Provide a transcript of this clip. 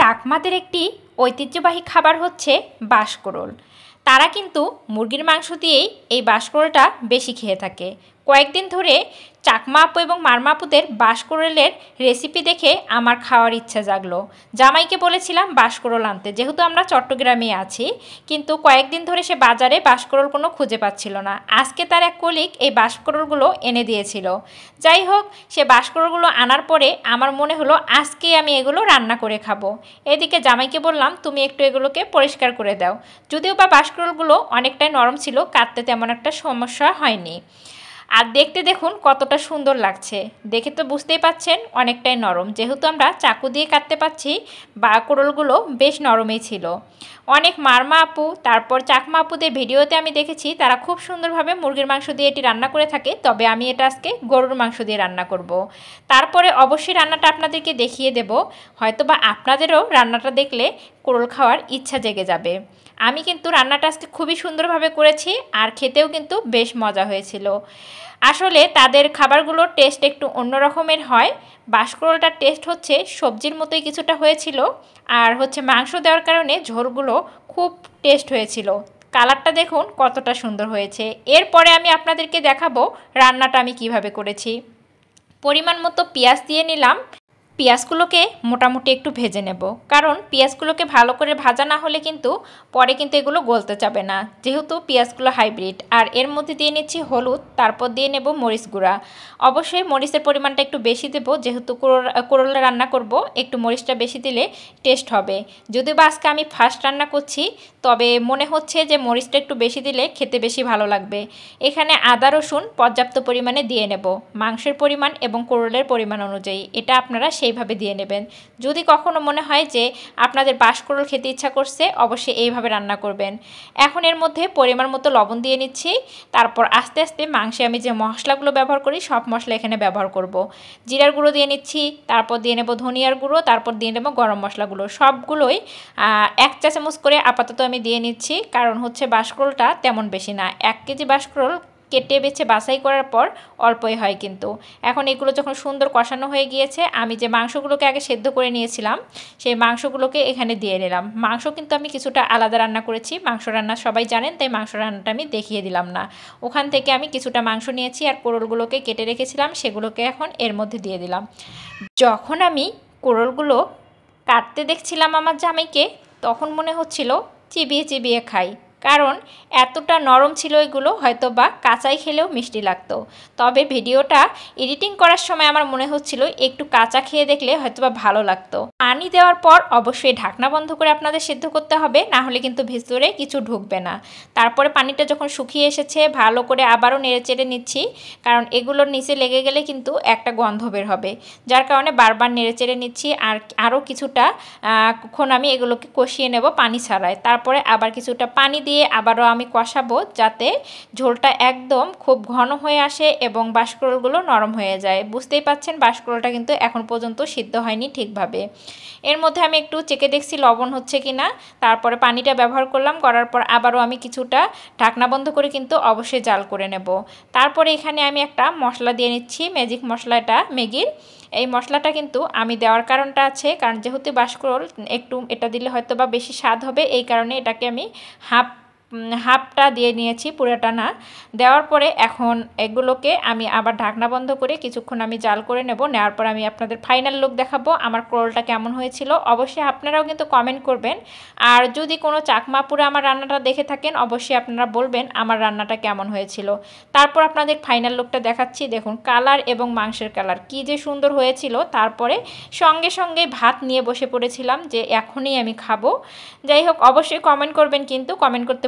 চাকমাদের একটি ঐতিহ্যবাহী খাবার হচ্ছে বাঁশকরোল। তারা কিন্তু মুরগির মাংস দিয়েই এই বাঁশকরোলটা বেশি খেয়ে থাকে। কয়েকদিন ধরে চাকমা আপু এবং মারমা আপুদের বাঁশকরোলের রেসিপি দেখে আমার খাওয়ার ইচ্ছা জাগলো। জামাইকে বলেছিলাম বাঁশকরোল আনতে, যেহেতু আমরা চট্টগ্রামে আছি, কিন্তু কয়েকদিন ধরে সে বাজারে বাঁশকরোল কোনো খুঁজে পাচ্ছিল না। আজকে তার এক কলিগ এই বাঁশকরোলগুলো এনে দিয়েছিল। যাই হোক, সে বাঁশকরোলগুলো আনার পরে আমার মনে হলো আজকে আমি এগুলো রান্না করে খাবো। এদিকে জামাইকে বললাম তুমি একটু এগুলোকে পরিষ্কার করে দাও। যদিও বা বাঁশকরোলগুলো অনেকটাই নরম ছিল, কাটতে তেমন একটা সমস্যা হয়নি। আর দেখতে দেখুন কতটা সুন্দর লাগছে, দেখে তো বুঝতেই পাচ্ছেন অনেকটাই নরম। যেহেতু আমরা চাকু দিয়ে কাটতে পাচ্ছি, বাঁশকরোলগুলো বেশ নরমই ছিল। অনেক মারমা আপু তারপর চাকমা আপুদের ভিডিওতে আমি দেখেছি তারা খুব সুন্দরভাবে মুরগির মাংস দিয়ে এটি রান্না করে থাকে, তবে আমি এটা আজকে গরুর মাংস দিয়ে রান্না করব। তারপরে অবশ্যই রান্নাটা আপনাদেরকে দেখিয়ে দেব, হয়তো বা আপনাদেরও রান্নাটা দেখলে কোরল খাওয়ার ইচ্ছা জেগে যাবে। আমি কিন্তু রান্নাটা আজকে খুবই সুন্দরভাবে করেছি, আর খেতেও কিন্তু বেশ মজা হয়েছিল। আসলে তাদের খাবারগুলোর টেস্ট একটু অন্য রকমের হয়। বাঁশকরোলটার টেস্ট হচ্ছে সবজির মতোই কিছুটা হয়েছিল, আর হচ্ছে মাংস দেওয়ার কারণে ঝোলগুলো খুব টেস্ট হয়েছিল। কালারটা দেখুন কতটা সুন্দর হয়েছে। এরপরে আমি আপনাদেরকে দেখাবো রান্নাটা আমি কিভাবে করেছি। পরিমাণ মতো পেঁয়াজ দিয়ে নিলাম। পেঁয়াজগুলোকে মোটামুটি একটু ভেজে নেব, কারণ পেঁয়াজগুলোকে ভালো করে ভাজা না হলে কিন্তু পরে কিন্তু এগুলো গলতে যাবে না, যেহেতু পেঁয়াজগুলো হাইব্রিড। আর এর মধ্যে দিয়ে নিচ্ছি হলুদ, তারপর দিয়ে নেব মরিচ গুঁড়া। অবশ্যই মরিচের পরিমাণটা একটু বেশি দেব, যেহেতু করলা রান্না করব, একটু মরিচটা বেশি দিলে টেস্ট হবে। যদিও বা আজকে আমি ফার্স্ট রান্না করছি, তবে মনে হচ্ছে যে মরিচটা একটু বেশি দিলে খেতে বেশি ভালো লাগবে। এখানে আদা রসুন পর্যাপ্ত পরিমাণে দিয়ে নেব, মাংসের পরিমাণ এবং করলের পরিমাণ অনুযায়ী। এটা আপনারা সেইভাবে দিয়ে নেবেন। যদি কখনো মনে হয় যে আপনাদের বাঁশকরোল খেতে ইচ্ছা করছে, অবশ্যই এইভাবে রান্না করবেন। এখন এর মধ্যে পরিমাণ মতো লবণ দিয়ে নিচ্ছি। তারপর আস্তে আস্তে মাংসে আমি যে মশলাগুলো ব্যবহার করি সব মশলা এখানে ব্যবহার করব। জিরার গুঁড়ো দিয়ে নিচ্ছি, তারপর দিয়ে নেব ধনিয়ার গুঁড়ো, তারপর দিয়ে নেব গরম মশলাগুলো। সবগুলোই 1 চা চামচ করে আপাতত আমি দিয়ে নিচ্ছি, কারণ হচ্ছে বাঁশকরোলটা তেমন বেশি না। 1 কেজি বাঁশকরোল কেটে বেছে বাছাই করার পর অল্পই হয় কিন্তু। এখন এগুলো যখন সুন্দর কষানো হয়ে গিয়েছে, আমি যে মাংসগুলোকে আগে সেদ্ধ করে নিয়েছিলাম সেই মাংসগুলোকে এখানে দিয়ে নিলাম। মাংস কিন্তু আমি কিছুটা আলাদা রান্না করেছি, মাংস রান্না সবাই জানেন, তাই মাংস রান্নাটা আমি দেখিয়ে দিলাম না। ওখান থেকে আমি কিছুটা মাংস নিয়েছি, আর কোরলগুলোকে কেটে রেখেছিলাম সেগুলোকে এখন এর মধ্যে দিয়ে দিলাম। যখন আমি কোরলগুলো কাটতে দেখছিলাম আমার জামাইকে, তখন মনে হচ্ছিল চিবিয়ে চিবিয়ে খাই, কারণ এতটা নরম ছিল এগুলো, হয়তো বা কাঁচাই খেলেও মিষ্টি লাগতো। তবে ভিডিওটা এডিটিং করার সময় আমার মনে হচ্ছিল একটু কাঁচা খেয়ে দেখলে হয়তো বা ভালো লাগতো। পানি দেওয়ার পর অবশ্যই ঢাকনা বন্ধ করে আপনাদের সিদ্ধ করতে হবে, না হলে কিন্তু ভেতরে কিছু ঢুকবে না। তারপরে পানিটা যখন শুকিয়ে এসেছে, ভালো করে আবারও নেড়ে চেড়ে নিচ্ছি, কারণ এগুলোর নিচে লেগে গেলে কিন্তু একটা গন্ধ বের হবে, যার কারণে বারবার নেড়ে চেড়ে নিচ্ছি। আর আরও কিছুটা ক্ষণ আমি এগুলোকে কষিয়ে নেব পানি ছাড়াই। তারপরে আবার কিছুটা পানি দিয়ে আবারও আমি কষাবো, যাতে ঝোলটা একদম খুব ঘন হয়ে আসে এবং বাঁশকরোলগুলো নরম হয়ে যায়। বুঝতেই পাচ্ছেন বাঁশকরোলটা কিন্তু এখন পর্যন্ত সিদ্ধ হয়নি ঠিকভাবে। এর মধ্যে আমি একটু চেখে দেখছি লবণ হচ্ছে কি না, তারপরে পানিটা ব্যবহার করলাম। করার পর আবারও আমি কিছুটা ঢাকনা বন্ধ করে কিন্তু অবশ্যই জাল করে নেব। তারপরে এখানে আমি একটা মশলা দিয়ে নিচ্ছি, ম্যাজিক মশলাটা ম্যাগির। এই মশলাটা কিন্তু আমি দেওয়ার কারণটা আছে, কারণ যেহেতু বাঁশকরোল একটু এটা দিলে হয়তো বা বেশি স্বাদ হবে, এই কারণে এটাকে আমি হাফটা দিয়ে নিয়েছি, পুরোটা না। দেওয়ার পরে এখন এগুলোকে আমি আবার ঢাকনা বন্ধ করে কিছুক্ষণ আমি জাল করে নেব। নেওয়ার পর আমি আপনাদের ফাইনাল লুক দেখাবো আমার কোরলটা কেমন হয়েছিল। অবশ্যই আপনারাও কিন্তু কমেন্ট করবেন, আর যদি কোনো চাকমাপুরে আমার রান্নাটা দেখে থাকেন অবশ্যই আপনারা বলবেন আমার রান্নাটা কেমন হয়েছিল। তারপর আপনাদের ফাইনাল লুকটা দেখাচ্ছি। দেখুন কালার এবং মাংসের কালার কী যে সুন্দর হয়েছিল। তারপরে সঙ্গে সঙ্গে ভাত নিয়ে বসে পড়েছিলাম যে এখনই আমি খাবো। যাই হোক, অবশ্যই কমেন্ট করবেন, কিন্তু কমেন্ট করতে